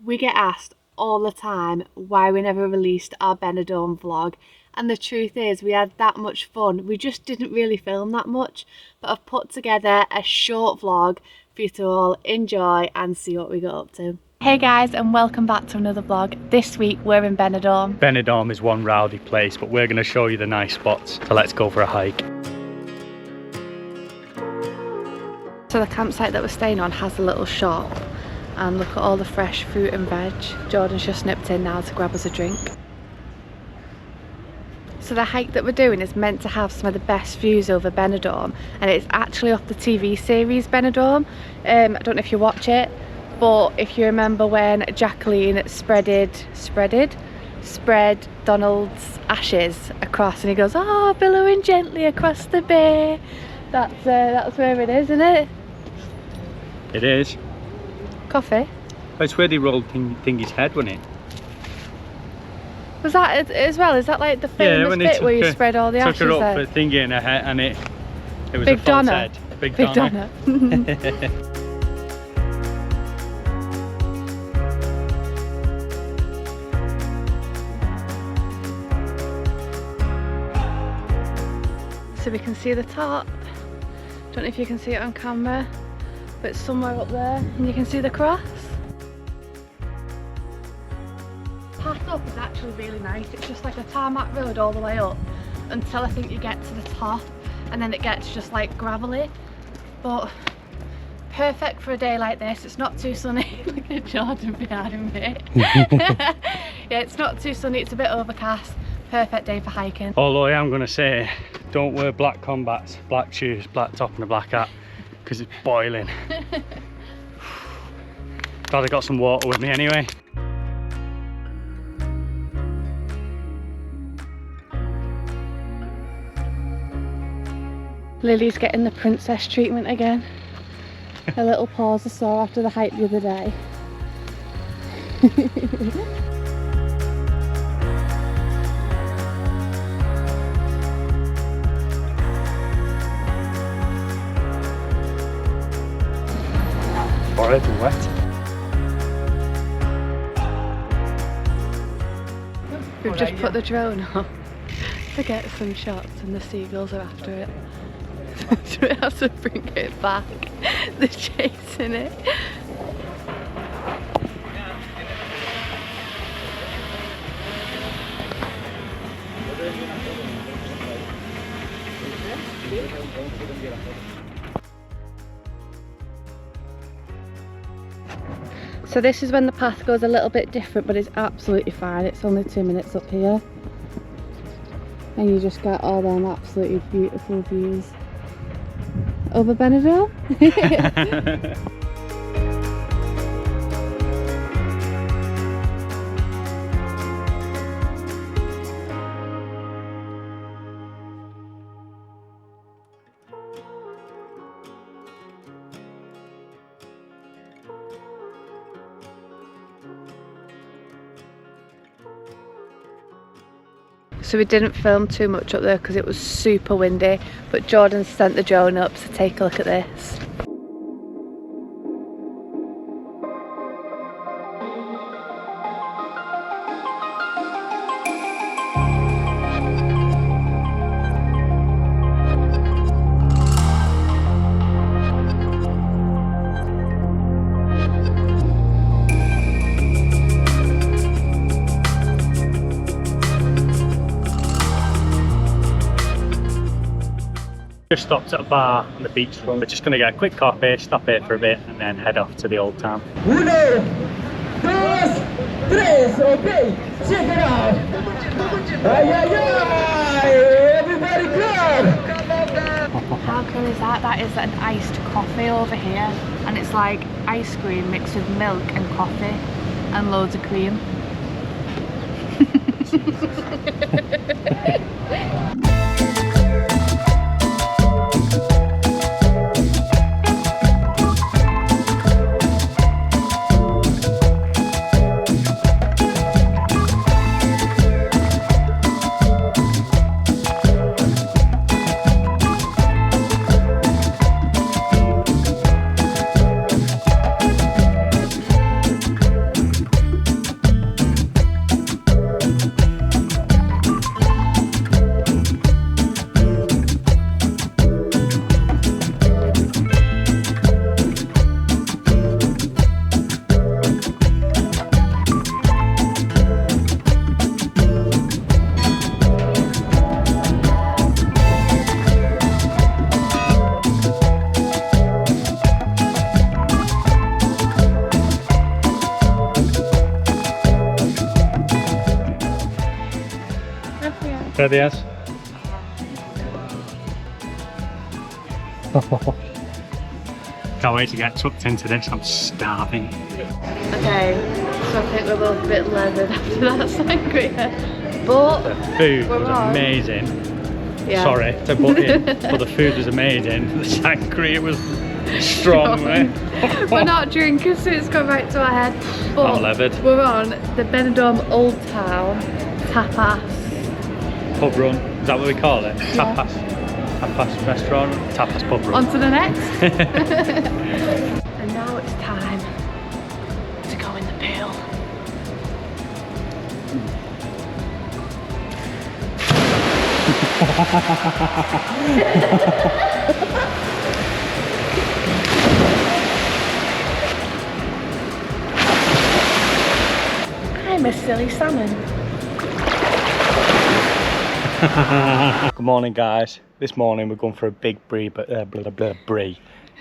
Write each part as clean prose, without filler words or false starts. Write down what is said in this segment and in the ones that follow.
We get asked all the time why we never released our Benidorm vlog, and the truth is we had that much fun. We just didn't really film that much, but I've put together a short vlog for you to all enjoy and see what we got up to. Hey guys, and welcome back to another vlog. This week we're in Benidorm. Benidorm is one rowdy place, but we're going to show you the nice spots, so let's go for a hike. So the campsite that we're staying on has a little shop, and look at all the fresh fruit and veg. Jordan's just nipped in now to grab us a drink. So the hike that we're doing is meant to have some of the best views over Benidorm, and it's actually off the TV series Benidorm. I don't know if you watch it, but if you remember when Jacqueline spread Donald's ashes across, and he goes, "Oh, billowing gently across the bay." That's where it is, isn't it? It is. Coffee? That's where they rolled Thingy's head, wasn't it? Was that it as well? Is that like the famous bit where you spread all the ashes took her up there? for Thingy in her head, and it was Big a false Donna. head. Big Big Donna. So we can see the top. Don't know if you can see it on camera, but it's somewhere up there, and you can see the cross. Path up is actually really nice. It's just like a tarmac road all the way up until I think you get to the top, and then it gets just like gravelly, but perfect for a day like this. It's not too sunny. Look at Jordan behind me. Yeah, it's not too sunny, it's a bit overcast. Perfect day for hiking. Although I am going to say, don't wear black combats, black shoes, black top and a black hat, because it's boiling. Glad I got some water with me anyway. Lily's getting the princess treatment again. A little pause I saw after the hike the other day. Already wet. We've just put the drone up to get some shots, and the seagulls are after it. So we have to bring it back. They're chasing it. So this is when the path goes a little bit different, but it's absolutely fine. It's only 2 minutes up here, and you just get all them absolutely beautiful views over Benidorm. So we didn't film too much up there because it was super windy, but Jordan sent the drone up to take a look at this. Just stopped at a bar on the beach front. We're just going to get a quick coffee, stop here for a bit, and then head off to the old town. 1, 2, 3, okay, check it out. Ay, ay, ay, everybody come. How cool is that? That is an iced coffee over here, and it's like ice cream mixed with milk and coffee and loads of cream. Ready, yes? Can't wait to get tucked into this, I'm starving. Okay, so I think we're both a bit leathered after that sangria. But The food was on. amazing. Yeah. Sorry to butt in, but the food was amazing. The sangria was strong, eh? We're not drinking, so it's gone right to our head. But I'm leathered. we're on the Benidorm Old Town tapas. Pub run, is that what we call it? Yeah. Tapas restaurant, tapas pub run. On to the next. And now it's time to go in the pool. I'm a silly salmon. Good morning, guys. This morning we're going for a big brie.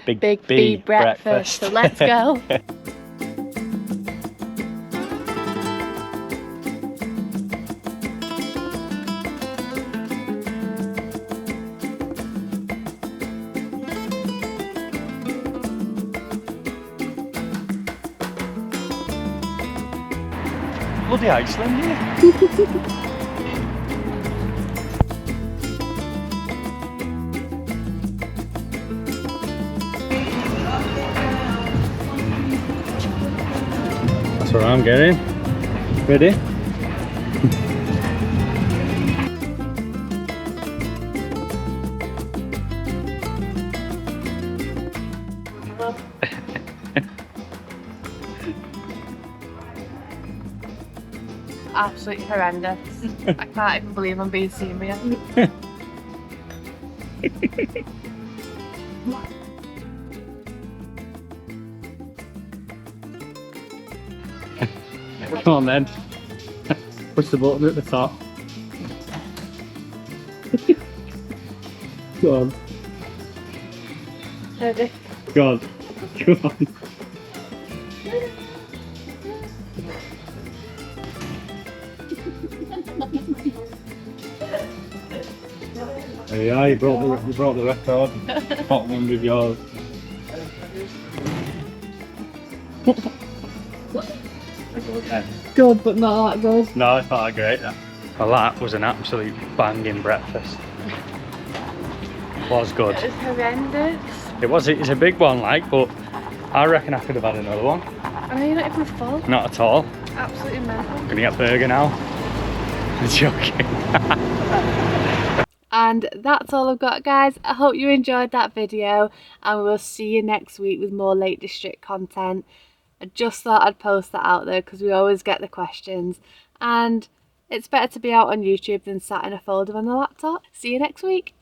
Big bee breakfast. So let's go. Bloody Iceland here. That's what I'm getting. Ready? Absolutely horrendous. I can't even believe I'm being serious. Come on then. Push the button at the top. Go on. Ready? Go on. Go on. There you are, you brought the record. Top one with yours. Good, but not that good. No, it's not that great. That. Well, that was an absolute banging breakfast. Was good. It was horrendous. It's a big one, like, but I reckon I could have had another one. I know you're not even full. Not at all. Absolutely mental. Gonna get a burger now. I'm joking. And that's all I've got, guys. I hope you enjoyed that video, and we'll see you next week with more Lake District content. I just thought I'd post that out there because we always get the questions, and it's better to be out on YouTube than sat in a folder on the laptop. See you next week.